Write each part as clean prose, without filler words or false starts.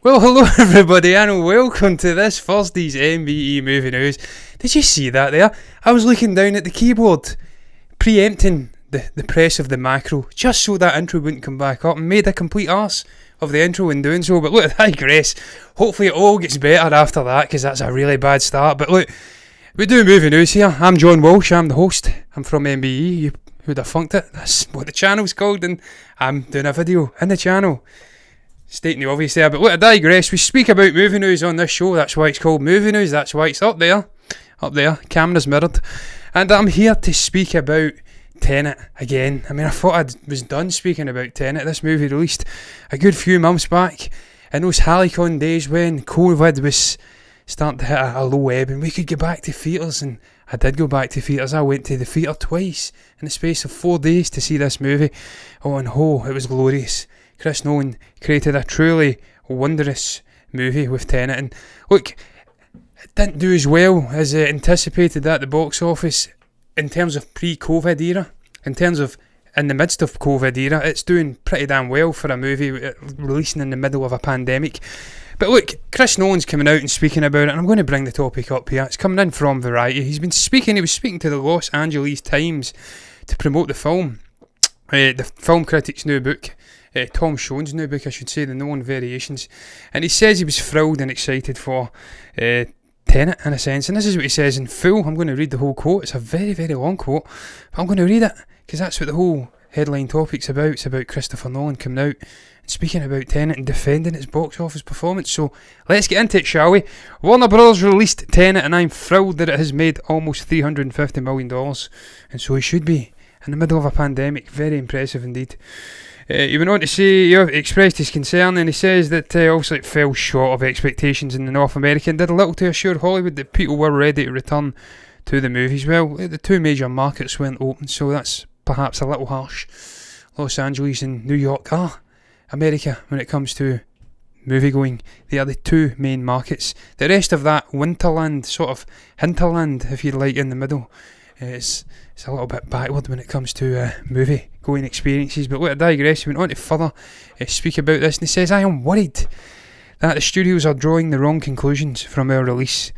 Well, hello everybody and welcome to this Thursday's MBE Movie News. Did you see that there? I was looking down at the keyboard, preempting the press of the macro, just so that intro wouldn't come back up, and made a complete arse of the intro in doing so. But look, I digress. Hopefully it all gets better after that, because that's a really bad start. But look, we do movie news here. I'm John Walsh, I'm the host. I'm from MBE, you who'd have funked it. That's what the channel's called, and I'm doing a video in the channel. Stating the obvious there, but look, I digress. We speak about movie news on this show. That's why it's called movie news. That's why it's up there, camera's mirrored. And I'm here to speak about Tenet again. I mean, I thought I was done speaking about Tenet. This movie released a good few months back in those Halicon days when COVID was starting to hit a low ebb and we could go back to theatres, and I did go back to theatres. I went to the theatre twice in the space of 4 days to see this movie. Oh, and it was glorious. Chris Nolan created a truly wondrous movie with Tenet, and look, it didn't do as well as anticipated at the box office in terms of pre-COVID era. In terms of in the midst of COVID era, it's doing pretty damn well for a movie releasing in the middle of a pandemic. But look, Chris Nolan's coming out and speaking about it, and I'm going to bring the topic up here. It's coming in from Variety. He was speaking to the Los Angeles Times to promote the film. The film critic's new book. Tom Schoen's new book, I should say, The Nolan Variations, and he says he was thrilled and excited for Tenet in a sense, and this is what he says in full. I'm going to read the whole quote. It's a very, very long quote, but I'm going to read it because that's what the whole headline topic's about. It's about Christopher Nolan coming out and speaking about Tenet and defending its box office performance. So let's get into it, shall we? Warner Brothers released Tenet, and I'm thrilled that it has made almost $350 million, and so it should be in the middle of a pandemic. Very impressive indeed. He went on to say he expressed his concern, and he says that obviously it fell short of expectations in the North America and did a little to assure Hollywood that people were ready to return to the movies. Well, the two major markets weren't open, so that's perhaps a little harsh. Los Angeles and New York are America when it comes to movie going. They are the two main markets. The rest of that winterland, sort of hinterland if you like, in the middle, it's a little bit backward when it comes to movie going experiences. But look, I digress. He went on to further speak about this, and he says, I am worried that the studios are drawing the wrong conclusions from our release,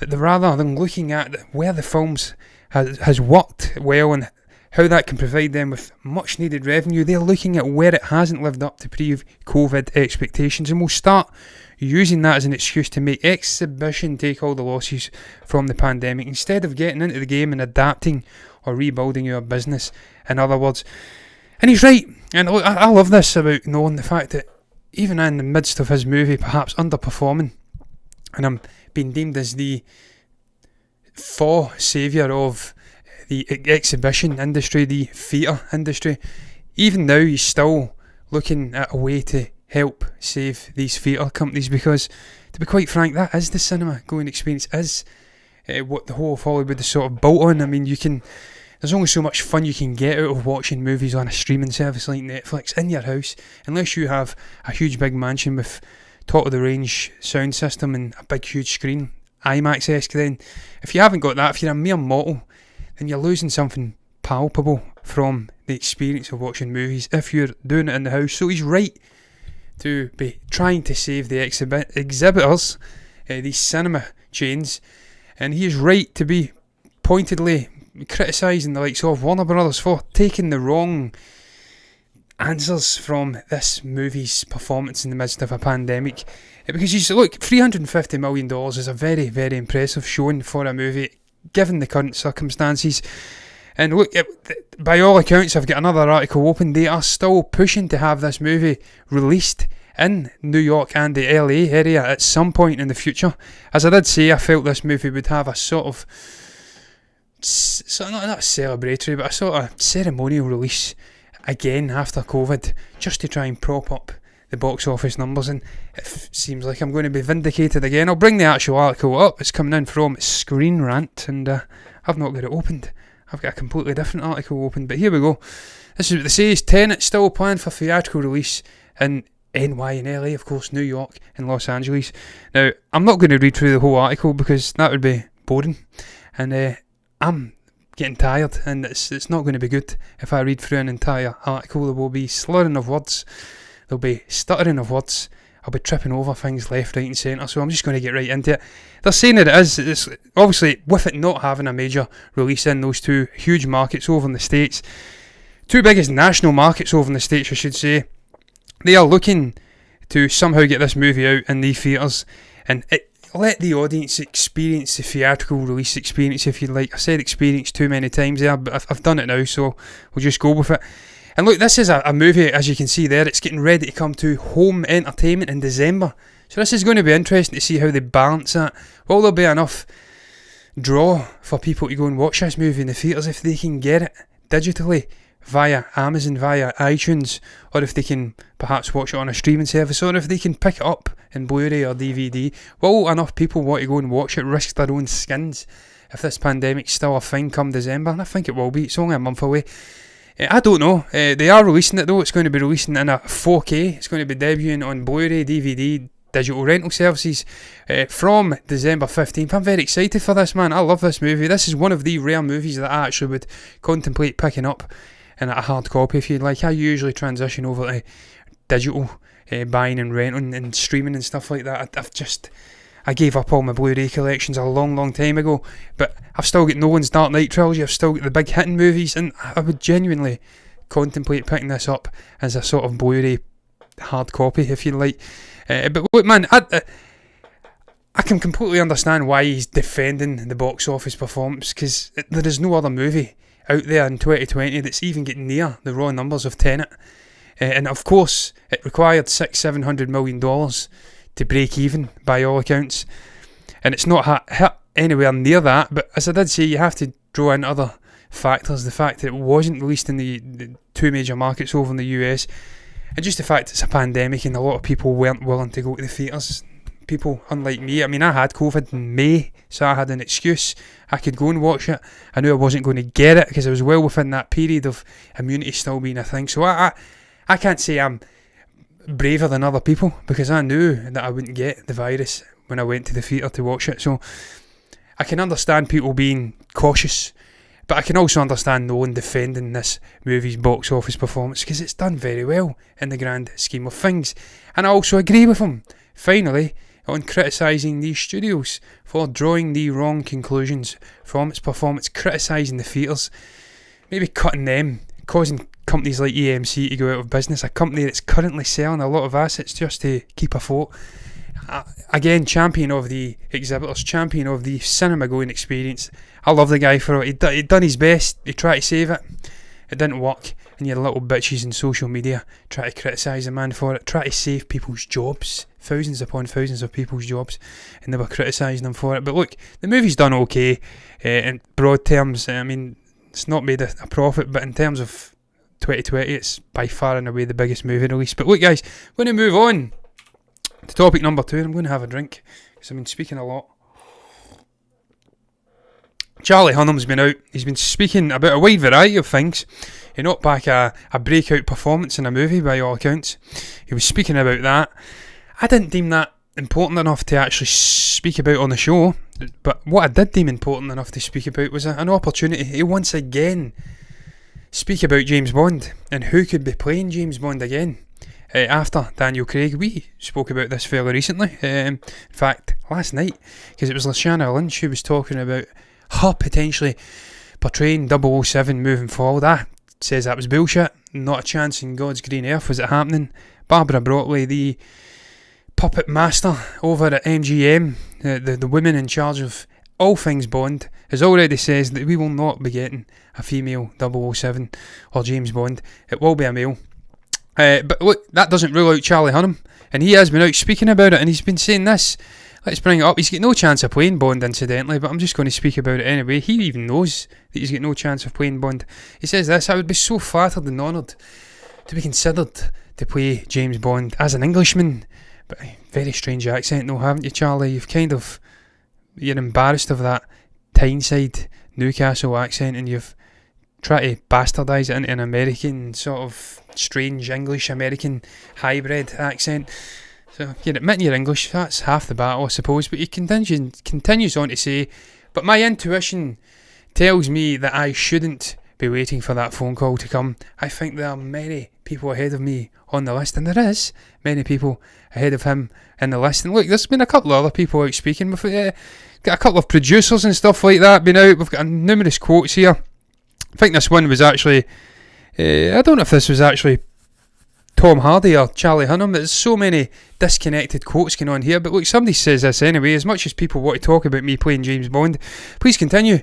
that rather than looking at where the films has worked well and how that can provide them with much needed revenue, they're looking at where it hasn't lived up to pre-COVID expectations, and will start using that as an excuse to make exhibition take all the losses from the pandemic instead of getting into the game and adapting or rebuilding your business, in other words. And he's right. And look, I love this about Nolan, the fact that even in the midst of his movie perhaps underperforming, and I'm being deemed as the saviour of the exhibition industry, the theatre industry, even now he's still looking at a way to help save these theatre companies, because to be quite frank, that is the cinema going experience, is what the whole of Hollywood is sort of built on. I mean, there's only so much fun you can get out of watching movies on a streaming service like Netflix in your house, unless you have a huge big mansion with top of the range sound system and a big huge screen, IMAX-esque. Then if you haven't got that, if you're a mere mortal, then you're losing something palpable from the experience of watching movies if you're doing it in the house. So he's right to be trying to save the exhibitors, these cinema chains, and he is right to be pointedly criticising the likes of Warner Brothers for taking the wrong answers from this movie's performance in the midst of a pandemic. Because you look, $350 million is a very, very impressive showing for a movie given the current circumstances. And look, by all accounts, I've got another article open. They are still pushing to have this movie released in New York and the LA area at some point in the future. As I did say, I felt this movie would have a sort of not celebratory, but a sort of ceremonial release again after COVID, just to try and prop up the box office numbers, and it seems like I'm going to be vindicated again. I'll bring the actual article up. It's coming in from Screen Rant, and I've not got it opened. I've got a completely different article open, but here we go. This is what they say: is Tenet still planned for theatrical release in NY and LA, of course, New York and Los Angeles. Now, I'm not going to read through the whole article because that would be boring, and I'm getting tired, and it's not going to be good if I read through an entire article. There will be slurring of words, there'll be stuttering of words, I'll be tripping over things left, right and centre, so I'm just going to get right into it. They're saying that it's obviously, with it not having a major release in those two huge markets over in the States, two biggest national markets over in the States I should say, they are looking to somehow get this movie out in the theatres and let the audience experience the theatrical release experience, if you like. I said experience too many times there, but I've done it now, so we'll just go with it. And look, this is a movie, as you can see there, it's getting ready to come to home entertainment in December. So this is going to be interesting to see how they balance that. Will there be enough draw for people to go and watch this movie in the theatres if they can get it digitally via Amazon, via iTunes, or if they can perhaps watch it on a streaming service, or if they can pick it up in Blu-ray or DVD? Will enough people want to go and watch it, risk their own skins if this pandemic's still a thing come December? And I think it will be. It's only a month away. I don't know. They are releasing it though. It's going to be releasing in a 4K. It's going to be debuting on Blu-ray, DVD, digital rental services from December 15th. I'm very excited for this, man. I love this movie. This is one of the rare movies that I actually would contemplate picking up in a hard copy, if you like. I usually transition over to digital buying and renting and streaming and stuff like that. I gave up all my Blu-ray collections a long time ago, but I've still got Nolan's Dark Knight trilogy, I've still got the big hitting movies, and I would genuinely contemplate picking this up as a sort of Blu-ray hard copy, if you like. But look, man, I can completely understand why he's defending the box office performance, because there is no other movie out there in 2020 that's even getting near the raw numbers of Tenet. And of course, it required $600-700 million to break even, by all accounts. And it's not hit anywhere near that, but as I did say, you have to draw in other factors. The fact that it wasn't released in the two major markets over in the US, and just the fact it's a pandemic and a lot of people weren't willing to go to the theatres. People unlike me, I mean, I had COVID in May, so I had an excuse. I could go and watch it. I knew I wasn't going to get it because I was well within that period of immunity still being a thing. So I can't say I'm braver than other people, because I knew that I wouldn't get the virus when I went to the theatre to watch it. So I can understand people being cautious, but I can also understand Nolan defending this movie's box office performance, because it's done very well in the grand scheme of things. And I also agree with him, finally, on criticising these studios for drawing the wrong conclusions from its performance, criticising the theatres, maybe cutting them, causing companies like EMC to go out of business, a company that's currently selling a lot of assets just to keep afloat. Again, champion of the exhibitors, champion of the cinema going experience. I love the guy for it. He'd done his best, he tried to save it. It didn't work, and you had little bitches in social media try to criticise the man for it, try to save people's jobs, thousands upon thousands of people's jobs, and they were criticising him for it. But look, the movie's done okay in broad terms. I mean, it's not made a profit, but in terms of 2020, it's by far and away the biggest movie release. But look, guys, I'm going to move on to topic number 2, and I'm going to have a drink because I've been speaking a lot. Charlie Hunnam's been out. He's been speaking about a wide variety of things. He knocked back a breakout performance in a movie, by all accounts. He was speaking about that. I didn't deem that important enough to actually speak about on the show, but what I did deem important enough to speak about was an opportunity to once again speak about James Bond and who could be playing James Bond again after Daniel Craig. We spoke about this fairly recently, in fact last night, because it was Lashana Lynch who was talking about her potentially portraying 007 moving forward. I says that was bullshit, not a chance in God's green earth was it happening. Barbara Broccoli, the puppet master over at MGM, the woman in charge of all things Bond, has already says that we will not be getting a female 007 or James Bond. It will be a male. But look, that doesn't rule out Charlie Hunnam, and he has been out speaking about it, and he's been saying this. Let's bring it up. He's got no chance of playing Bond, incidentally, but I'm just going to speak about it anyway. He even knows that he's got no chance of playing Bond. He says this: I would be so flattered and honoured to be considered to play James Bond as an Englishman. But very strange accent though, haven't you, Charlie? You're embarrassed of that Tyneside Newcastle accent, and you've tried to bastardise it into an American sort of strange English American hybrid accent. So you're admitting you're English, that's half the battle, I suppose. But he continues on to say, but my intuition tells me that I shouldn't be waiting for that phone call to come. I think there are many people ahead of me on the list, and there is many people ahead of him in the list. And look, there's been a couple of other people out speaking. We've got a couple of producers and stuff like that been out. We've got numerous quotes here. I think this one was actually, I don't know if this was actually Tom Hardy or Charlie Hunnam. There's so many disconnected quotes going on here. But look, somebody says this anyway. As much as people want to talk about me playing James Bond, please continue.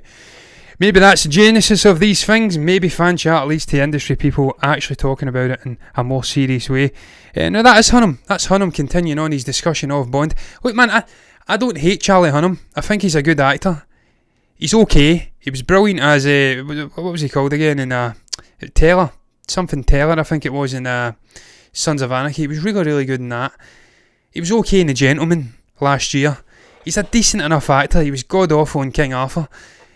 Maybe that's the genesis of these things. Maybe fan chat leads to industry people actually talking about it in a more serious way. Now that is Hunnam. That's Hunnam continuing on his discussion of Bond. Look, man, I don't hate Charlie Hunnam. I think he's a good actor. He's okay. He was brilliant as a, what was he called again, in Taylor. Something Taylor, I think it was, in Sons of Anarchy. He was really, really good in that. He was okay in The Gentleman last year. He's a decent enough actor. He was god-awful in King Arthur.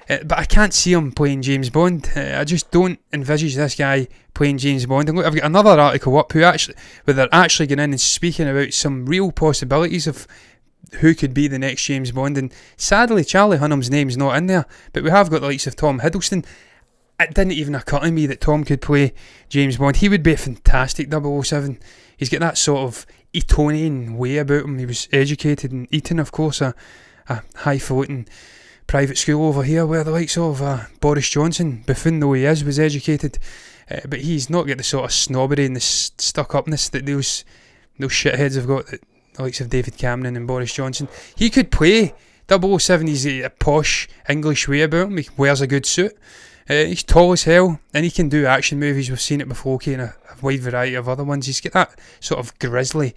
But I can't see him playing James Bond. I just don't envisage this guy playing James Bond. And look, I've got another article up where they're actually going in and speaking about some real possibilities of who could be the next James Bond. And sadly, Charlie Hunnam's name's not in there. But we have got the likes of Tom Hiddleston. It didn't even occur to me that Tom could play James Bond. He would be a fantastic 007. He's got that sort of Etonian way about him. He was educated in Eton, of course, a highfalutin private school over here where the likes of Boris Johnson, buffoon though he is, was educated. But he's not got the sort of snobbery and the stuck-upness that those shitheads have got, that the likes of David Cameron and Boris Johnson. He could play 007. He's a posh English way about him. He wears a good suit. He's tall as hell, and he can do action movies. We've seen it before, okay, and a wide variety of other ones. He's got that sort of grizzly,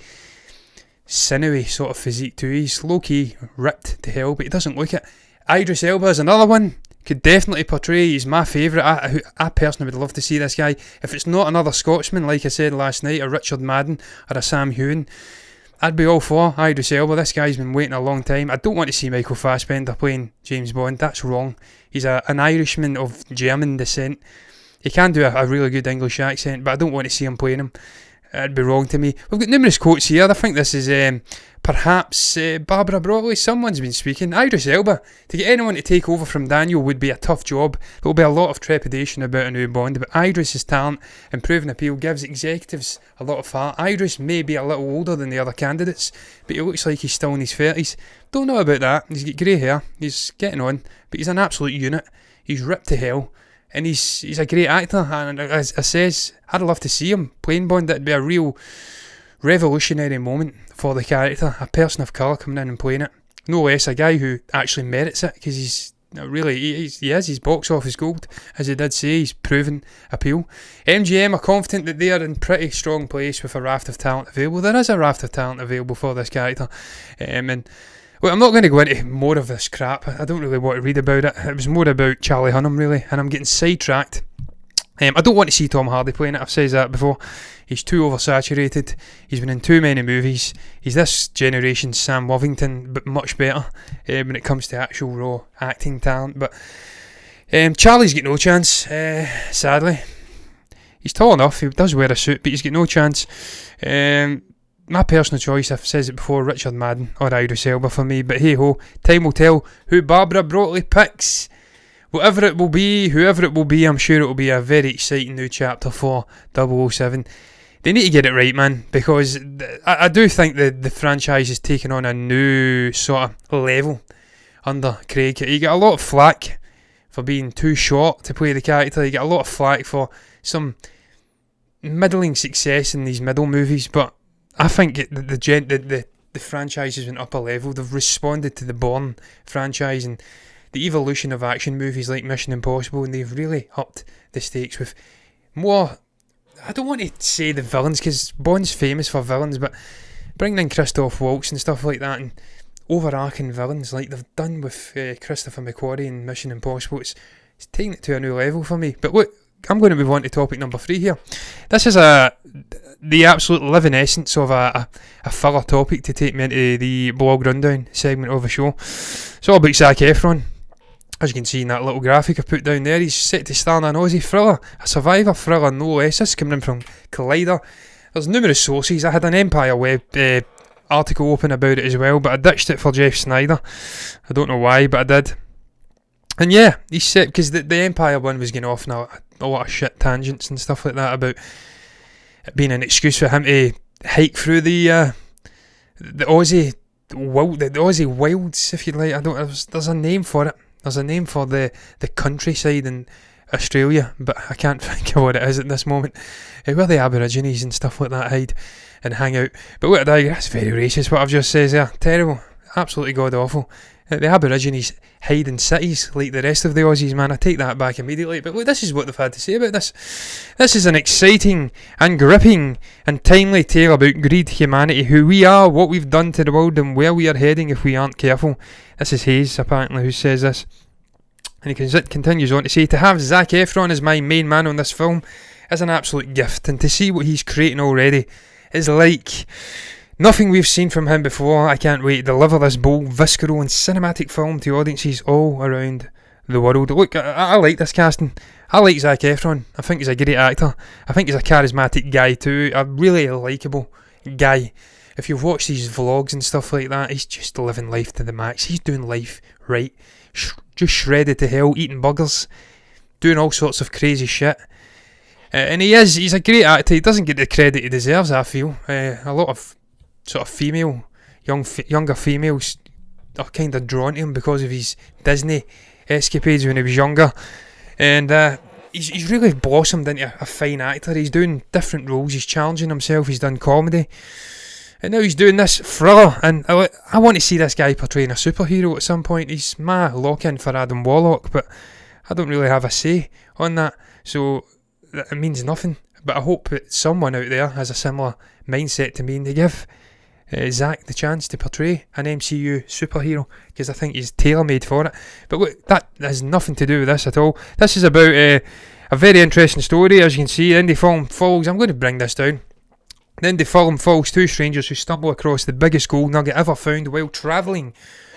sinewy sort of physique too. He's low-key ripped to hell, but he doesn't look it. Idris Elba is another one. Could definitely portray. He's my favourite. I personally would love to see this guy. If it's not another Scotsman, like I said last night, a Richard Madden or a Sam Heughan, I'd be all for Idris Elba. This guy's been waiting a long time. I don't want to see Michael Fassbender playing James Bond. That's wrong. He's an Irishman of German descent. He can do a really good English accent, but I don't want to see him playing him. It'd be wrong to me. We've got numerous quotes here. I think this is perhaps Barbara Broccoli. Someone's been speaking. Idris Elba. To get anyone to take over from Daniel would be a tough job. There'll be a lot of trepidation about a new Bond, but Idris's talent and proven appeal gives executives a lot of heart. Idris may be a little older than the other candidates, but he looks like he's still in his 30s. Don't know about that. He's got grey hair. He's getting on, but he's an absolute unit. He's ripped to hell. And he's a great actor, and as I says, I'd love to see him playing Bond. That'd be a real revolutionary moment for the character. A person of colour coming in and playing it. No less a guy who actually merits it, because he's box office gold, as he did say. He's proven appeal. MGM are confident that they are in pretty strong place with a raft of talent available. There is a raft of talent available for this character, and well, I'm not going to go into more of this crap. I don't really want to read about it. It was more about Charlie Hunnam, really, and I'm getting sidetracked. I don't want to see Tom Hardy playing it. I've said that before. He's too oversaturated. He's been in too many movies. He's this generation's Sam Worthington, but much better when it comes to actual raw acting talent. But Charlie's got no chance, sadly. He's tall enough. He does wear a suit, but he's got no chance. My personal choice, I've said it before, Richard Madden or Idris Elba for me, but hey ho, time will tell who Barbara Broccoli picks. Whatever it will be, whoever it will be, I'm sure it will be a very exciting new chapter for 007. They need to get it right, man, because I do think the franchise is taking on a new sort of level under Craig. You get a lot of flack for being too short to play the character. You get a lot of flack for some middling success in these middle movies, but I think the franchise has been up a level. They've responded to the Bourne franchise and the evolution of action movies like Mission Impossible, and they've really upped the stakes with more. I don't want to say the villains, because Bond's famous for villains, but bringing in Christoph Waltz and stuff like that, and overarching villains like they've done with Christopher McQuarrie in Mission Impossible, it's taking it to a new level for me. But look, I'm going to move on to topic number 3 here. This is the absolute living essence of a filler topic to take me into the blog rundown segment of the show. It's all about Zac Efron. As you can see in that little graphic I put down there, he's set to star in an Aussie thriller, a survivor thriller no less. This is coming in from Collider. There's numerous sources. I had an Empire Web article open about it as well, but I ditched it for Jeff Snyder. I don't know why, but I did. And yeah, he's set, because the Empire one was going off on a lot of shit tangents and stuff like that about it being an excuse for him to hike through the Aussie wilds, if you like. There's a name for it. There's a name for the countryside in Australia, but I can't think of what it is at this moment. Where the Aborigines and stuff like that hide and hang out. But what that's very racist what I've just said there. Terrible. Absolutely god awful. The Aborigines hide in cities like the rest of the Aussies, man. I take that back immediately. But look, this is what they've had to say about this. This is an exciting and gripping and timely tale about greed, humanity, who we are, what we've done to the world, and where we are heading if we aren't careful. This is Hayes, apparently, who says this. And he continues on to say, to have Zac Efron as my main man on this film is an absolute gift, and to see what he's creating already is like nothing we've seen from him before. I can't wait to deliver this bold, visceral and cinematic film to audiences all around the world. Look, I like this casting. I like Zac Efron. I think he's a great actor. I think he's a charismatic guy too. A really likeable guy. If you've watched these vlogs and stuff like that, he's just living life to the max. He's doing life right. Just shredded to hell, eating burgers, doing all sorts of crazy shit. And he's a great actor. He doesn't get the credit he deserves, I feel. A lot of sort of younger females are kind of drawn to him because of his Disney escapades when he was younger. And he's really blossomed into a fine actor. He's doing different roles. He's challenging himself. He's done comedy. And now he's doing this thriller, and I want to see this guy portraying a superhero at some point. He's my lock-in for Adam Warlock, but I don't really have a say on that, so it means nothing. But I hope that someone out there has a similar mindset to me and they give Zac the chance to portray an MCU superhero, because I think he's tailor-made for it. But look, that has nothing to do with this at all. This is about a very interesting story. As you can see, the indie film follows, I'm going to bring this down. The indie film follows two strangers who stumble across the biggest gold nugget ever found while travelling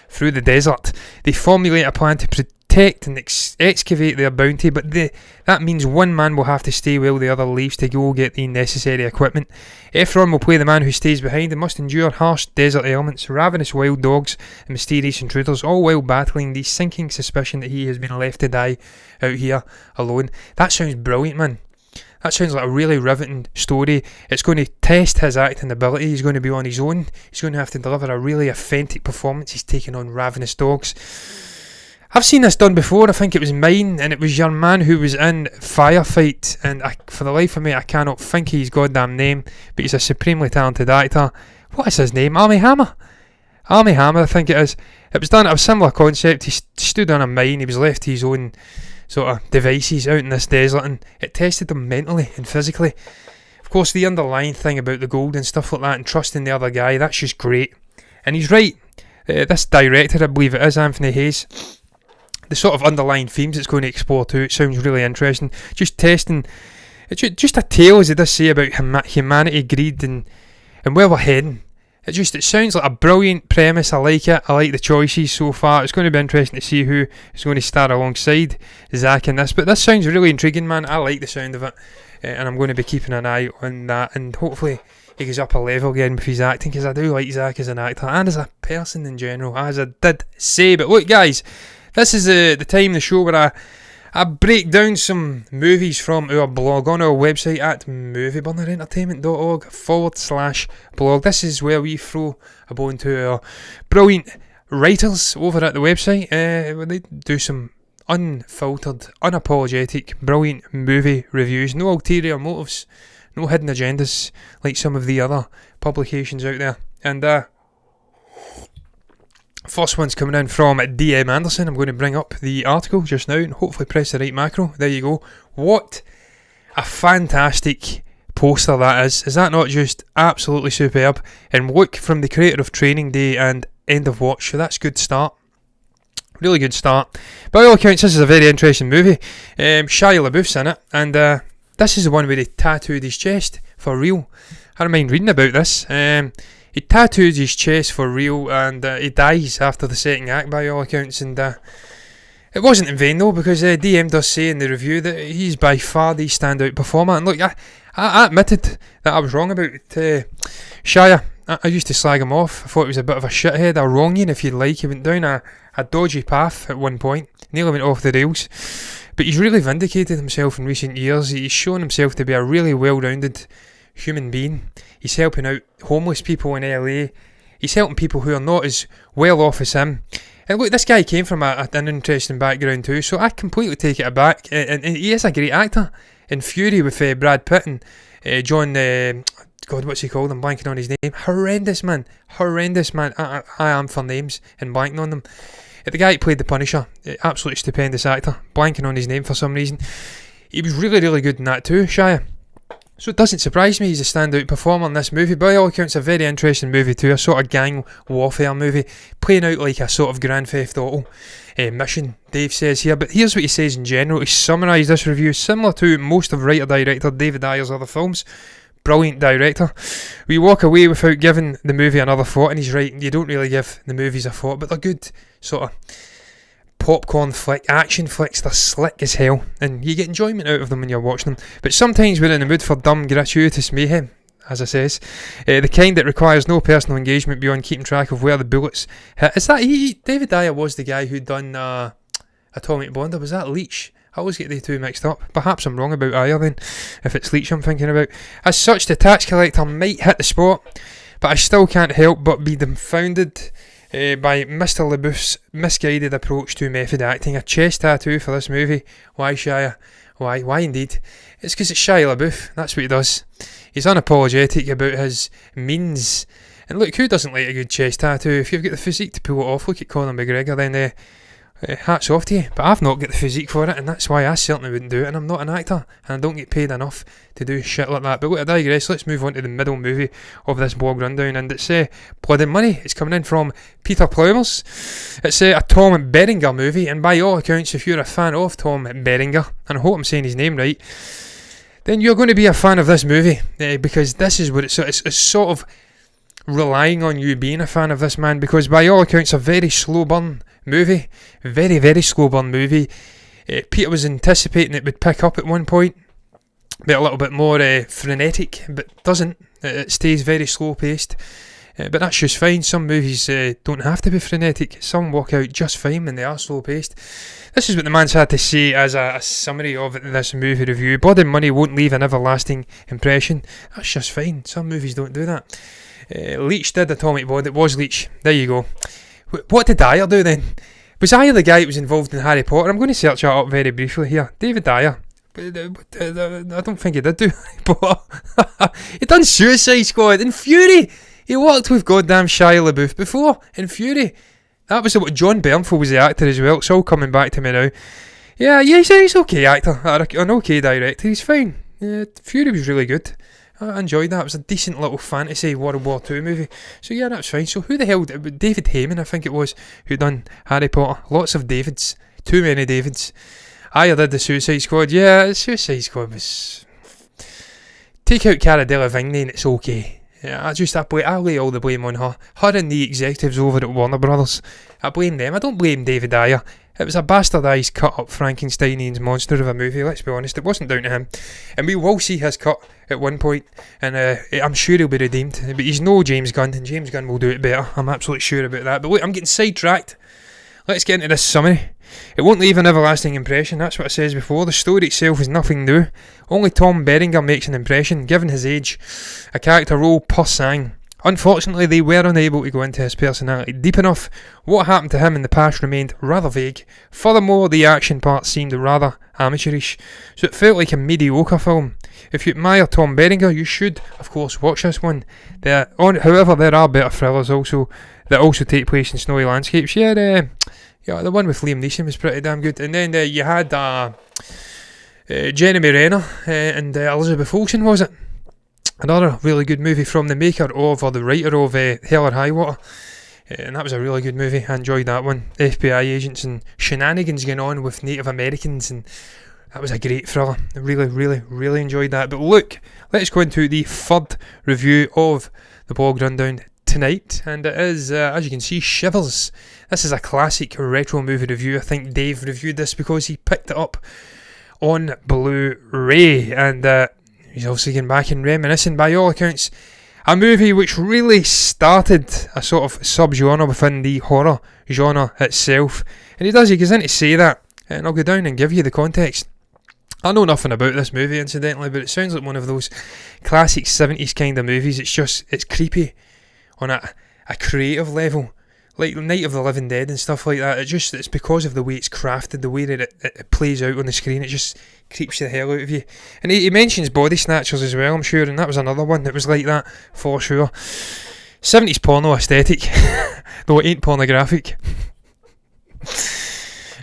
through the desert. They formulate a plan to protect and excavate their bounty, but that means one man will have to stay while the other leaves to go get the necessary equipment. Efron will play the man who stays behind and must endure harsh desert elements, ravenous wild dogs and mysterious intruders, all while battling the sinking suspicion that he has been left to die out here alone. That sounds brilliant, man. That sounds like a really riveting story. It's going to test his acting ability. He's going to be on his own. He's going to have to deliver a really authentic performance. He's taking on ravenous dogs. I've seen this done before. I think it was Mine, and it was your man who was in Firefight, and for the life of me I cannot think of his goddamn name, but he's a supremely talented actor. What is his name? Armie Hammer, I think it is. It was done at a similar concept. He stood on a mine. He was left to his own sort of devices out in this desert, and it tested him mentally and physically. Of course, the underlying thing about the gold and stuff like that, and trusting the other guy, that's just great. And he's right. This director, I believe it is, Anthony Hayes, the sort of underlying themes it's going to explore too, it sounds really interesting. Just testing, just a tale, as it does say, about humanity, greed, and where we're heading. It sounds like a brilliant premise. I like it. I like the choices so far. It's going to be interesting to see who is going to star alongside Zac in this. But this sounds really intriguing, man. I like the sound of it. And I'm going to be keeping an eye on that. And hopefully he goes up a level again with his acting, because I do like Zac as an actor and as a person in general, as I did say. But look, guys, this is the time in the show where I break down some movies from our blog on our website at movieburnerentertainment.org/blog. This is where we throw a bone to our brilliant writers over at the website. Where they do some unfiltered, unapologetic, brilliant movie reviews. No ulterior motives, no hidden agendas like some of the other publications out there. And first one's coming in from DM Anderson. I'm going to bring up the article just now and hopefully press the right macro. There you go. What a fantastic poster that is. Is that not just absolutely superb? And look, from the creator of Training Day and End of Watch, so that's a good start. Really good start. By all accounts, this is a very interesting movie. Shia LaBeouf's in it, and this is the one where he tattooed his chest for real. I don't mind reading about this. He tattooed his chest for real, and he dies after the second act by all accounts, and it wasn't in vain though, because DM does say in the review that he's by far the standout performer. And look, I admitted that I was wrong about Shia. I used to slag him off. I thought he was a bit of a shithead, a wrongian if you like. He went down a dodgy path at one point, nearly went off the rails, but he's really vindicated himself in recent years. He's shown himself to be a really well-rounded human being. He's helping out homeless people in LA. He's helping people who are not as well off as him. And look, this guy came from an interesting background too, so I completely take it aback. And he is a great actor. In Fury with Brad Pitt and John... God, what's he called? I'm blanking on his name. Horrendous, man. I am for names and blanking on them. The guy who played the Punisher, absolutely stupendous actor. Blanking on his name for some reason. He was really, really good in that too, Shia. So it doesn't surprise me he's a standout performer in this movie. By all accounts, a very interesting movie too. A sort of gang warfare movie. Playing out like a sort of Grand Theft Auto mission, Dave says here. But here's what he says in general. He summarised this review similar to most of writer-director David Ayer's other films. Brilliant director. We walk away without giving the movie another thought, and he's right, you don't really give the movies a thought, but they're good sort of popcorn flick, action flicks. They're slick as hell, and you get enjoyment out of them when you're watching them. But sometimes we're in the mood for dumb, gratuitous mayhem, as I says. The kind that requires no personal engagement beyond keeping track of where the bullets hit. Is that David Ayer was the guy who'd done Atomic Blonde, or was that Leach? I always get the two mixed up. Perhaps I'm wrong about Ayer then, if it's Leach I'm thinking about. As such, the tax collector might hit the spot, but I still can't help but be dumbfounded by Mr. LaBeouf's misguided approach to method acting. A chest tattoo for this movie. Why, Shia? Why indeed? It's because it's Shia LaBeouf. That's what he does. He's unapologetic about his means. And look, who doesn't like a good chest tattoo? If you've got the physique to pull it off, look at Conor McGregor, then hats off to you. But I've not got the physique for it, and that's why I certainly wouldn't do it, and I'm not an actor, and I don't get paid enough to do shit like that. But look, I digress. Let's move on to the middle movie of this blog rundown, and it's Blood and Money. It's coming in from Peter Plowmers. It's a Tom Berenger movie, and by all accounts, if you're a fan of Tom Berenger, and I hope I'm saying his name right, then you're going to be a fan of this movie, because this is what it's sort of relying on you being a fan of this man, because by all accounts a very slow burn movie, very, very slow burn movie. Peter was anticipating it would pick up at one point, be a little bit more frenetic, but doesn't. It stays very slow paced, but that's just fine. Some movies don't have to be frenetic. Some walk out just fine when they are slow paced. This is what the man's had to say as a summary of this movie review. Blood and Money won't leave an everlasting impression. That's just fine. Some movies don't do that. Leach did Atomic Blonde. It was Leach. There you go. What did Ayer do then? Was Ayer the guy that was involved in Harry Potter? I'm going to search that up very briefly here. David Ayer. I don't think he did do Harry Potter. He done Suicide Squad in Fury. He worked with goddamn Shia LaBeouf before in Fury. That was what John Bernthal was the actor as well. It's all coming back to me now. Yeah, he's okay actor. An okay director. He's fine. Fury was really good. I enjoyed that. It was a decent little fantasy World War II movie. So yeah, that's fine. So who the hell... David Heyman, I think it was, who done Harry Potter. Lots of Davids. Too many Davids. I did the Suicide Squad. Yeah, the Suicide Squad was... Take out Cara Delevingne and it's okay. Yeah, I lay all the blame on her. Her and the executives over at Warner Brothers. I blame them. I don't blame David Ayer. It was a bastardised, cut-up Frankensteinian monster of a movie, let's be honest. It wasn't down to him. And we will see his cut at one point, and I'm sure he'll be redeemed. But he's no James Gunn, and James Gunn will do it better. I'm absolutely sure about that. But look, I'm getting sidetracked. Let's get into this summary. It won't leave an everlasting impression, that's what I says before. The story itself is nothing new. Only Tom Berenger makes an impression, given his age. A character role per sang. Unfortunately, they were unable to go into his personality deep enough. What happened to him in the past remained rather vague. Furthermore, the action part seemed rather amateurish, so it felt like a mediocre film. If you admire Tom Berenger, you should, of course, watch this one. However, there are better thrillers that also take place in snowy landscapes. Yeah, the one with Liam Neeson was pretty damn good. And then you had Jeremy Renner and Elizabeth Olsen, was it? Another really good movie from the maker of, or the writer of, Hell or High Water. And that was a really good movie. I enjoyed that one. FBI agents and shenanigans going on with Native Americans, and that was a great thriller. I really, really, really enjoyed that. But look, let's go into the third review of the blog rundown tonight, and it is, as you can see, Shivers. This is a classic retro movie review. I think Dave reviewed this because he picked it up on Blu-ray, and he's obviously getting back and reminiscing. By all accounts, a movie which really started a sort of sub-genre within the horror genre itself. And he goes in to say that, and I'll go down and give you the context. I know nothing about this movie, incidentally, but it sounds like one of those classic 70s kind of movies. It's creepy on a creative level, like Night of the Living Dead and stuff like that. It's because of the way it's crafted, the way that it plays out on the screen. It just creeps the hell out of you. And he mentions Body Snatchers as well, I'm sure, and that was another one that was like that for sure. 70s porno aesthetic, though it ain't pornographic.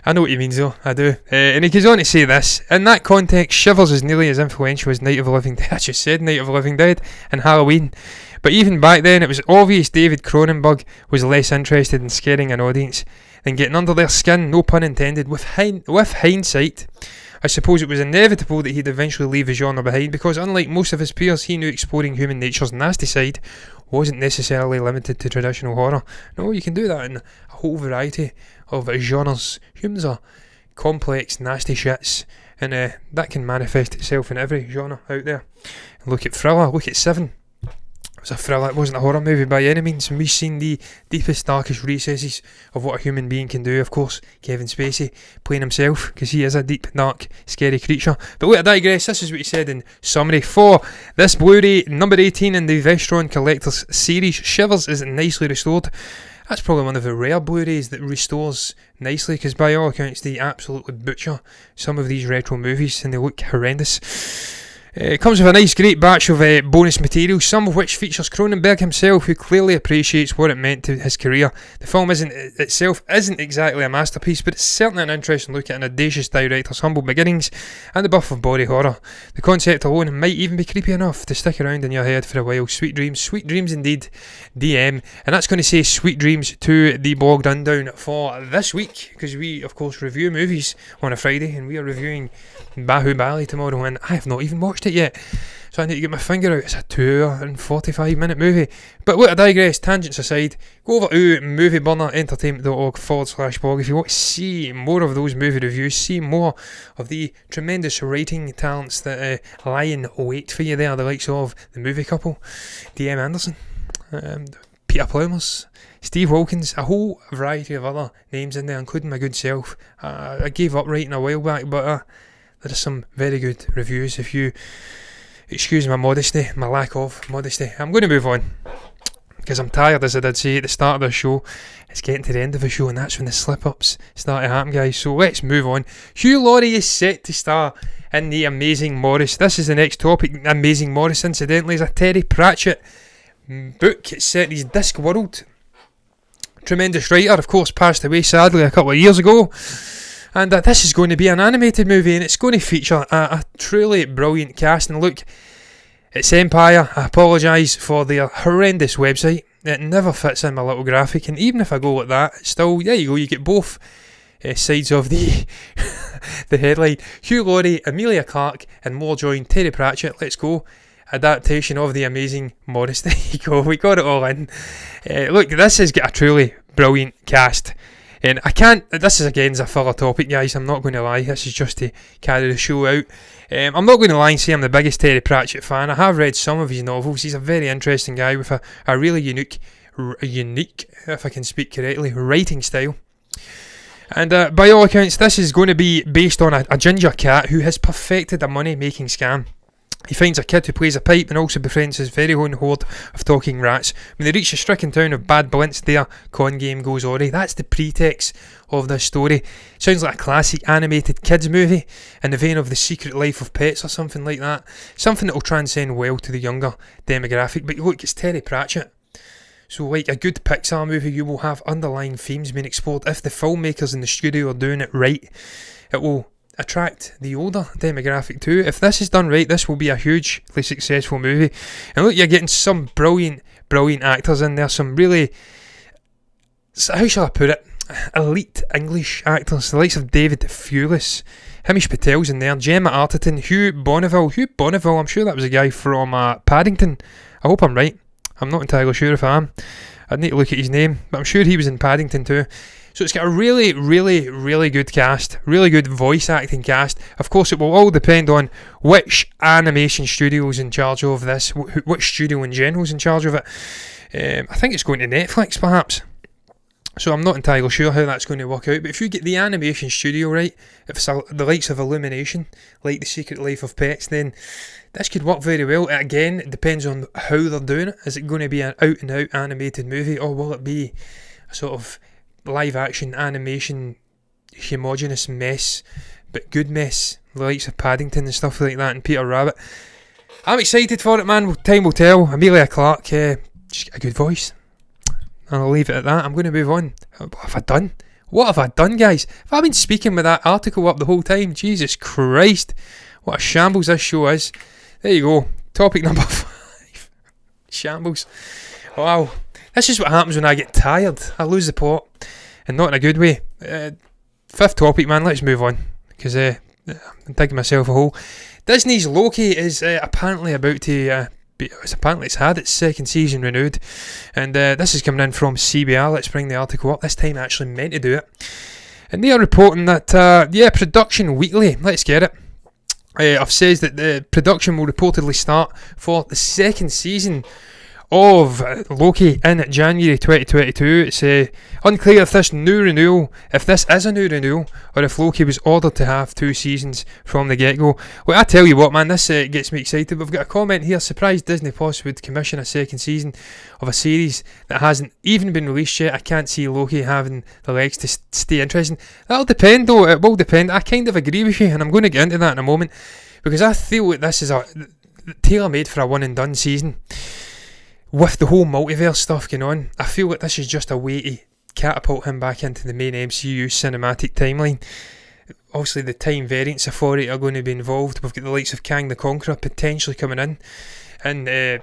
I know what he means though, I do. And he goes on to say this: in that context, Shivers is nearly as influential as Night of the Living Dead. I just said Night of the Living Dead and Halloween. But even back then, it was obvious David Cronenberg was less interested in scaring an audience than getting under their skin, no pun intended. With hindsight, I suppose it was inevitable that he'd eventually leave the genre behind, because unlike most of his peers, he knew exploring human nature's nasty side wasn't necessarily limited to traditional horror. No, you can do that in a whole variety of genres. Humans are complex, nasty shits, and that can manifest itself in every genre out there. Look at Thriller, look at Seven. It was a thriller, it wasn't a horror movie by any means, and we've seen the deepest, darkest recesses of what a human being can do. Of course, Kevin Spacey playing himself, because he is a deep, dark, scary creature. But wait, I digress. This is what he said in summary for this Blu-ray, number 18 in the Vestron Collector's series. Shivers is nicely restored. That's probably one of the rare Blu-rays that restores nicely, because by all accounts they absolutely butcher some of these retro movies and they look horrendous. It comes with a nice great batch of bonus material, some of which features Cronenberg himself, who clearly appreciates what it meant to his career. The film itself isn't exactly a masterpiece, but it's certainly an interesting look at an audacious director's humble beginnings and the birth of body horror. The concept alone might even be creepy enough to stick around in your head for a while. Sweet dreams indeed, DM. And that's going to say sweet dreams to the Bogged Undown for this week, because we of course review movies on a Friday, and we are reviewing Bahubali tomorrow, and I have not even watched it yet, so I need to get my finger out. It's a 2 hour and 45 minute movie. But look, I digress, tangents aside, go over to movieburnerentertainment.org/blog if you want to see more of those movie reviews, see more of the tremendous writing talents that lie in wait for you there, the likes of the movie couple, D.M. Anderson, Peter Plowmers, Steve Wilkins, a whole variety of other names in there, including my good self. I gave up writing a while back, but there are some very good reviews. If you excuse my modesty, my lack of modesty, I'm going to move on, because I'm tired, as I did say at the start of the show. It's getting to the end of the show, and that's when the slip-ups start to happen, guys. So let's move on. Hugh Laurie is set to star in The Amazing Maurice. This is the next topic. Amazing Maurice, incidentally, is a Terry Pratchett book. It's set in his Discworld. Tremendous writer, of course, passed away sadly a couple of years ago. And this is going to be an animated movie, and it's going to feature a truly brilliant cast. And look, it's Empire. I apologise for their horrendous website. It never fits in my little graphic, and even if I go like that, it's still, there you go, you get both sides of the the headline. Hugh Laurie, Emilia Clarke, and more join Terry Pratchett. Let's go. Adaptation of The Amazing Maurice. There you go, we got it all in. Look, this has got a truly brilliant cast. And this is again a filler topic, guys, I'm not going to lie. This is just to carry the show out. I'm not going to lie and say I'm the biggest Terry Pratchett fan. I have read some of his novels. He's a very interesting guy with a really unique, if I can speak correctly, writing style. And by all accounts, this is going to be based on a ginger cat who has perfected a money-making scam. He finds a kid who plays a pipe and also befriends his very own horde of talking rats. When they reach the stricken town of Bad Blintz, their con game goes awry. That's the pretext of this story. Sounds like a classic animated kids movie in the vein of The Secret Life of Pets or something like that. Something that will transcend well to the younger demographic. But look, it's Terry Pratchett. So like a good Pixar movie, you will have underlying themes being explored. If the filmmakers in the studio are doing it right, it will attract the older demographic too. If this is done right, this will be a hugely successful movie. And look, you're getting some brilliant actors in there, some really, how shall I put it, elite English actors, the likes of David Thewlis, Hamish Patel's in there, Gemma Arterton, Hugh Bonneville, I'm sure that was a guy from Paddington. I hope I'm right, I'm not entirely sure if I am. I'd need to look at his name, but I'm sure he was in Paddington too. So it's got a really, really, really good cast, really good voice acting cast. Of course, it will all depend on which animation studio is in charge of this, which studio in general is in charge of it. I think it's going to Netflix, perhaps. So I'm not entirely sure how that's going to work out. But if you get the animation studio right, if it's the likes of Illumination, like The Secret Life of Pets, then this could work very well. Again, it depends on how they're doing it. Is it going to be an out-and-out animated movie, or will it be a sort of live-action animation homogenous mess, but good mess, the likes of Paddington and stuff like that, and Peter Rabbit? I'm excited for it, man. Time will tell. Emilia Clarke, she's got a good voice. And I'll leave it at that. I'm going to move on. What have I done? What have I done, guys? Have I been speaking with that article up the whole time? Jesus Christ. What a shambles this show is. There you go. Topic number 5. Shambles. Wow. This is what happens when I get tired. I lose the plot. And not in a good way. 5th topic, man. Let's move on. Because I'm digging myself a hole. Disney's Loki is apparently about to... it's had its 2nd season renewed, and this is coming in from CBR. Let's bring the article up. This time I actually meant to do it, and they are reporting that Production Weekly, let's get it, I've says that the production will reportedly start for the 2nd season of Loki in January 2022. It's unclear if this is a new renewal, or if Loki was ordered to have 2 seasons from the get-go. Well, I tell you what, man, this gets me excited. We've got a comment here: surprised Disney Plus would commission a 2nd season of a series that hasn't even been released yet. I can't see Loki having the legs to stay interesting. That'll depend, though. It will depend. I kind of agree with you, and I'm going to get into that in a moment, because I feel that this is a tailor-made for a one-and-done season. With the whole multiverse stuff going on, I feel like this is just a way to catapult him back into the main MCU cinematic timeline. Obviously, the Time Variance Authority are going to be involved. We've got the likes of Kang the Conqueror potentially coming in, and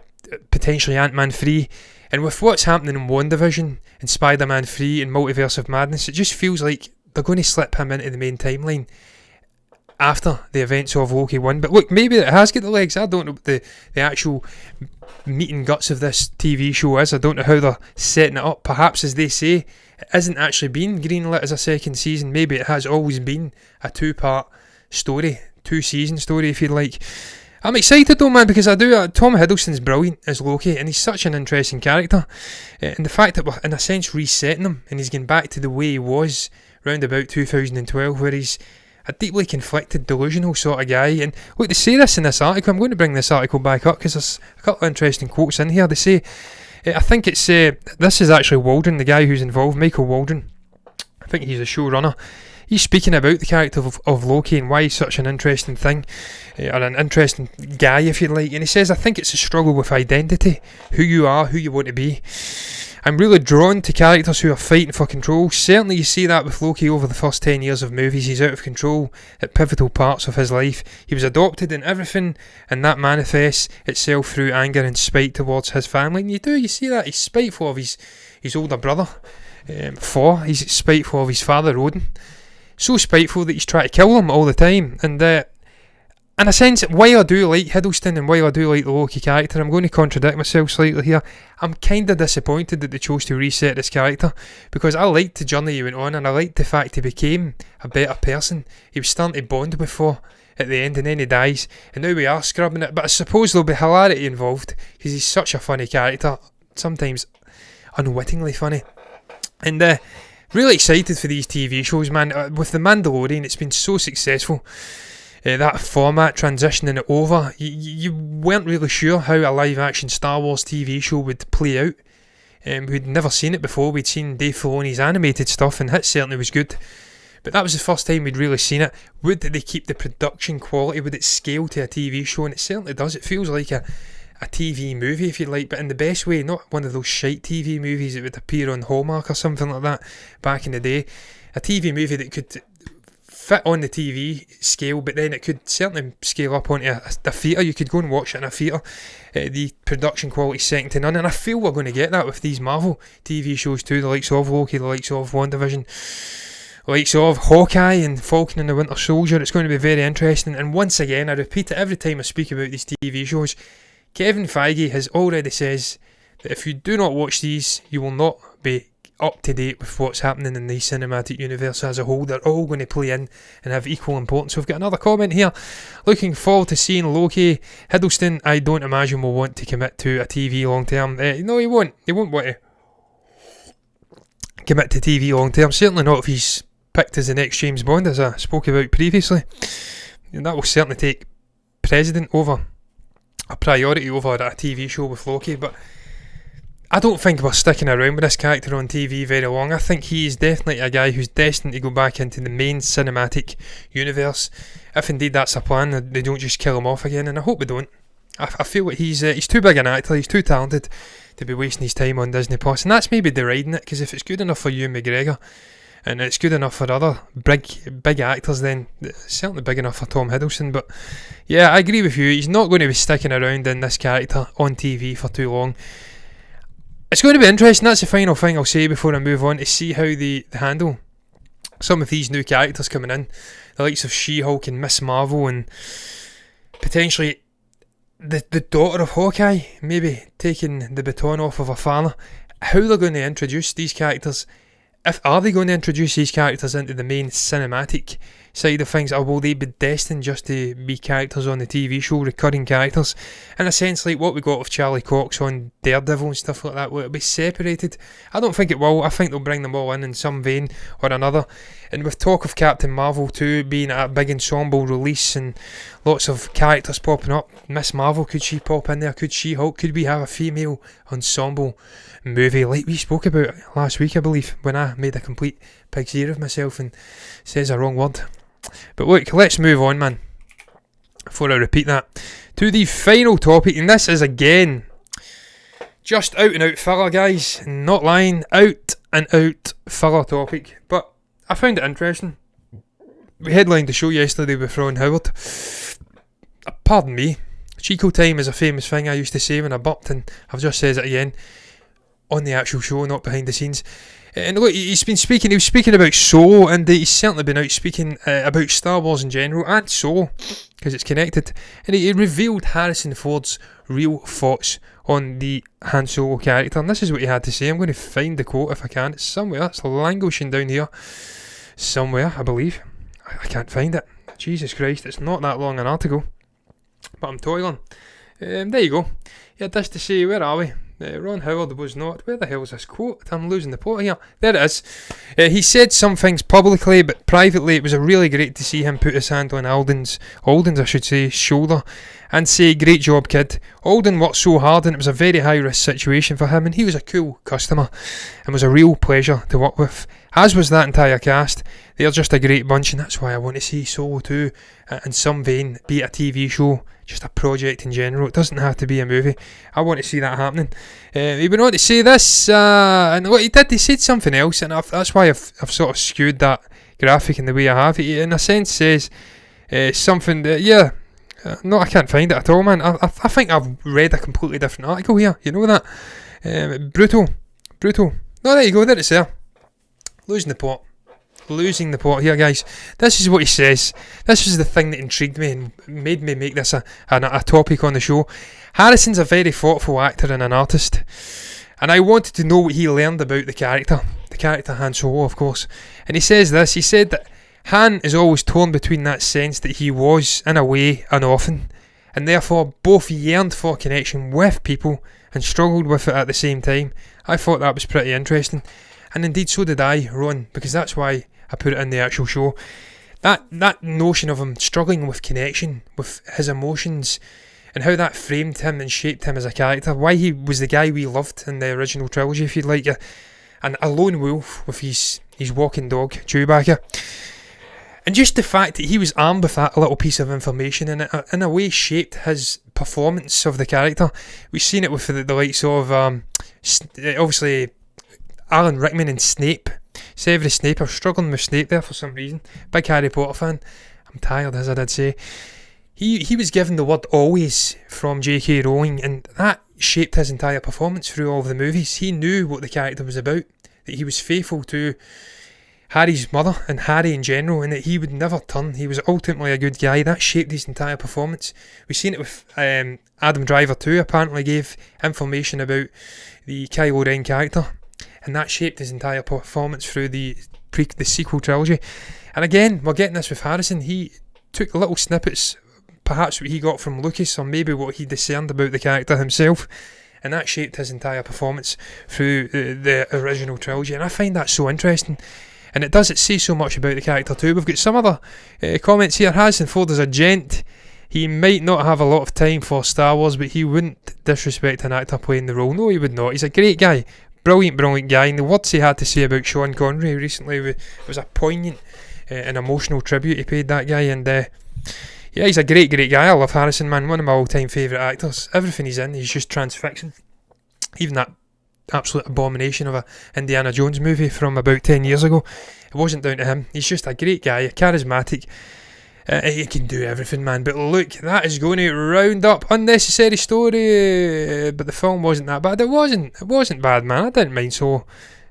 potentially Ant-Man 3. And with what's happening in WandaVision and Spider-Man 3 and Multiverse of Madness, it just feels like they're going to slip him into the main timeline after the events of Loki 1. But look, maybe it has got the legs. I don't know what the actual meat and guts of this TV show is. I don't know how they're setting it up. Perhaps, as they say, it isn't actually been greenlit as a 2nd season. Maybe it has always been a 2-part story, 2-season story, if you like. I'm excited though, man, because I do. Tom Hiddleston's brilliant as Loki, and he's such an interesting character. And the fact that we're, in a sense, resetting him, and he's going back to the way he was round about 2012, where he's a deeply conflicted, delusional sort of guy. And look, they say this in this article. I'm going to bring this article back up because there's a couple of interesting quotes in here. They say, I think it's, this is actually Waldron, the guy who's involved, Michael Waldron. I think he's a showrunner. He's speaking about the character of Loki and why he's such an interesting thing, or an interesting guy, if you like. And he says, I think it's a struggle with identity, who you are, who you want to be. I'm really drawn to characters who are fighting for control. Certainly you see that with Loki over the first 10 years of movies. He's out of control at pivotal parts of his life. He was adopted in everything, and that manifests itself through anger and spite towards his family. And you see that. He's spiteful of his older brother, Thor. He's spiteful of his father, Odin. So spiteful that he's trying to kill him all the time. And in a sense, while I do like Hiddleston and while I do like the Loki character, I'm going to contradict myself slightly here. I'm kind of disappointed that they chose to reset this character, because I liked the journey he went on, and I liked the fact he became a better person. He was starting to bond with Thor at the end, and then he dies, and now we are scrubbing it. But I suppose there'll be hilarity involved, because he's such a funny character, sometimes unwittingly funny. And really excited for these TV shows, man. With The Mandalorian, it's been so successful. That format, transitioning it over, you weren't really sure how a live-action Star Wars TV show would play out. We'd never seen it before. We'd seen Dave Filoni's animated stuff, and it certainly was good. But that was the first time we'd really seen it. Would they keep the production quality? Would it scale to a TV show? And it certainly does. It feels like a TV movie, if you like, but in the best way. Not one of those shite TV movies that would appear on Hallmark or something like that back in the day. A TV movie that could fit on the TV scale, but then it could certainly scale up onto a theatre. You could go and watch it in a theatre. The production quality second to none, and I feel we're going to get that with these Marvel TV shows too, the likes of Loki, the likes of WandaVision, the likes of Hawkeye and Falcon and the Winter Soldier. It's going to be very interesting. And once again, I repeat it every time I speak about these TV shows, Kevin Feige has already says that if you do not watch these, you will not be up to date with what's happening in the cinematic universe as a whole. They're all going to play in and have equal importance. We've got another comment here. Looking forward to seeing Loki. Hiddleston, I don't imagine will want to commit to a TV long term. No, he won't. He won't want to commit to TV long term. Certainly not if he's picked as the next James Bond, as I spoke about previously. And that will certainly take precedent over a priority over a TV show with Loki. But I don't think we're sticking around with this character on TV very long. I think he's definitely a guy who's destined to go back into the main cinematic universe. If indeed that's a plan, they don't just kill him off again, and I hope they don't. I feel like he's too big an actor, he's too talented to be wasting his time on Disney Plus, and that's maybe deriding it, because if it's good enough for Ewan McGregor and it's good enough for other big actors, then it's certainly big enough for Tom Hiddleston. But yeah, I agree with you, he's not going to be sticking around in this character on TV for too long. It's going to be interesting, that's the final thing I'll say before I move on, to see how they handle some of these new characters coming in, the likes of She-Hulk and Miss Marvel, and potentially the daughter of Hawkeye maybe taking the baton off of her father. How they're going to introduce these characters. Are they going to introduce these characters into the main cinematic side of things, or will they be destined just to be characters on the TV show, recurring characters? In a sense, like what we got with Charlie Cox on Daredevil and stuff like that, will it be separated? I don't think it will. I think they'll bring them all in some vein or another. And with talk of Captain Marvel 2 being a big ensemble release and lots of characters popping up, Miss Marvel, could she pop in there? Could She-Hulk? Could we have a female ensemble movie like we spoke about last week, I believe, when I made a complete pig's ear of myself and says a wrong word? But look, let's move on, man, before I repeat that, to the final topic, and this is again just out and out filler, guys, not lying, out and out filler topic, but I found it interesting. We headlined the show yesterday with Ron Howard. Pardon me, Chico time is a famous thing I used to say when I burped, and I've just said it again on the actual show, not behind the scenes. And look, he was speaking about Solo, and he's certainly been out speaking about Star Wars in general, and Solo, because it's connected. And he revealed Harrison Ford's real thoughts on the Han Solo character, and this is what he had to say. I'm going to find the quote if I can. It's somewhere, it's languishing down here somewhere, I believe. I can't find it. Jesus Christ, it's not that long an article, but I'm toiling. There you go. He had this to say, where are we? Ron Howard was not... Where the hell is this quote? I'm losing the plot here. There it is. He said some things publicly, but privately it was really great to see him put his hand on Alden's shoulder and say, "Great job, kid. Alden worked so hard and it was a very high risk situation for him, and he was a cool customer and was a real pleasure to work with. As was that entire cast. They're just a great bunch, and that's why I want to see Solo 2 in some vein, be it a TV show, just a project in general. It doesn't have to be a movie. I want to see that happening." He went on to say this, and what he did, he said something else, and that's why I've sort of skewed that graphic in the way I have. He, in a sense, says something that, no, I can't find it at all, man. I think I've read a completely different article here. You know that? Brutal. No, there you go. There it's there. Losing the plot here, guys. This is what he says. This was the thing that intrigued me and made me make this a topic on the show. Harrison's a very thoughtful actor and an artist, and I wanted to know what he learned about the character Han Solo, of course. And he says this. He said that Han is always torn between that sense that he was, in a way, an orphan, and therefore both yearned for connection with people and struggled with it at the same time. I thought that was pretty interesting, and indeed so did I, Ron, because that's why I put it in the actual show. That notion of him struggling with connection, with his emotions, and how that framed him and shaped him as a character, why he was the guy we loved in the original trilogy, if you'd like, and a lone wolf with his walking dog, Chewbacca. And just the fact that he was armed with that little piece of information, and it in a way shaped his performance of the character. We've seen it with the likes of, obviously, Alan Rickman and Snape. Severus Snape. I was struggling with Snape there for some reason. Big Harry Potter fan. I'm tired, as I did say. He was given the word always from J.K. Rowling, and that shaped his entire performance through all of the movies. He knew what the character was about, that he was faithful to Harry's mother and Harry in general, and that he would never turn. He was ultimately a good guy. That shaped his entire performance. We've seen it with Adam Driver too. Apparently gave information about the Kylo Ren character, and that shaped his entire performance through the sequel trilogy. And again, we're getting this with Harrison. He took little snippets, perhaps what he got from Lucas, or maybe what he discerned about the character himself, and that shaped his entire performance through the original trilogy, and I find that so interesting. And it says so much about the character too. We've got some other comments here. Harrison Ford is a gent. He might not have a lot of time for Star Wars, but he wouldn't disrespect an actor playing the role. No, he would not. He's a great guy. Brilliant guy. And the words he had to say about Sean Connery recently was a poignant and emotional tribute he paid that guy. And yeah, he's a great guy. I love Harrison, man. One of my all-time favourite actors. Everything he's in, he's just transfixing. Even that absolute abomination of a Indiana Jones movie from about 10 years ago, it wasn't down to him. He's just a great guy, charismatic. He can do everything, man. But look, that is going to round up Unnecessary Story. But the film wasn't that bad. It wasn't bad, man. I didn't mind. So,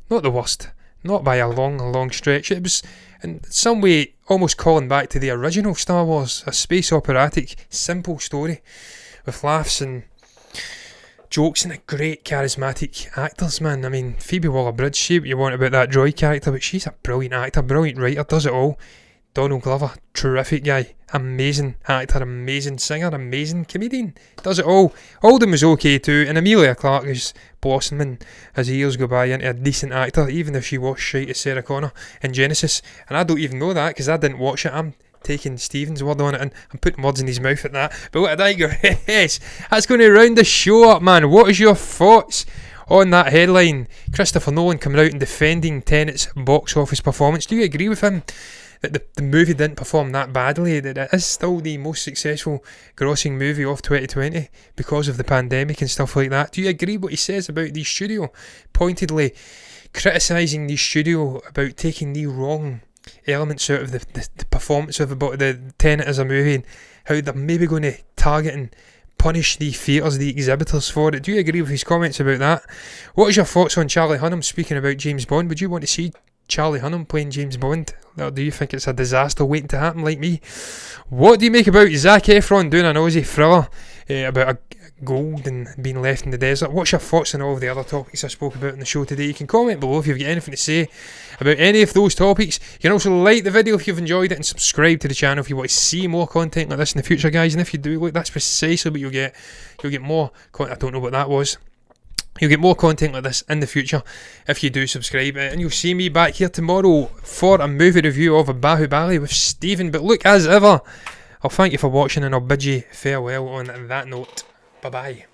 not the worst. Not by a long stretch. It was, in some way, almost calling back to the original Star Wars. A space operatic, simple story with laughs and jokes and a great charismatic actors, man. I mean, Phoebe Waller-Bridge, say what you want about that droid character, but she's a brilliant actor, brilliant writer, does it all. Donald Glover, terrific guy, amazing actor, amazing singer, amazing comedian, does it all. Alden was okay too, and Emilia Clarke is blossoming as years go by into a decent actor, even if she was shite as Sarah Connor in Genesis. And I don't even know that because I didn't watch it. I'm taking Stephen's word on it and I'm putting words in his mouth at that. But what did I go? Yes, that's going to round the show up, man. What is your thoughts on that headline? Christopher Nolan coming out and defending Tenet's box office performance. Do you agree with him that the movie didn't perform that badly, that it is still the most successful grossing movie of 2020 because of the pandemic and stuff like that? Do you agree what he says about the studio, pointedly criticising the studio about taking the wrong elements out of the performance of the Tenet as a movie, and how they're maybe going to target and punish the theatres, the exhibitors for it? Do you agree with his comments about that? What is your thoughts on Charlie Hunnam speaking about James Bond? Would you want to see Charlie Hunnam playing James Bond, or do you think it's a disaster waiting to happen like me? What do you make about Zac Efron doing an Aussie thriller about a gold and being left in the desert? What's your thoughts on all of the other topics I spoke about in the show today? You can comment below if you've got anything to say about any of those topics. You can also like the video if you've enjoyed it, and subscribe to the channel if you want to see more content like this in the future, guys. And if you do, look, that's precisely what you'll get. You'll get more content. I don't know what that was. You'll get more content like this in the future if you do subscribe, and you'll see me back here tomorrow for a movie review of Bahubali with Stephen. But look, as ever, I'll thank you for watching, and I'll bid you farewell on that note. Bye bye.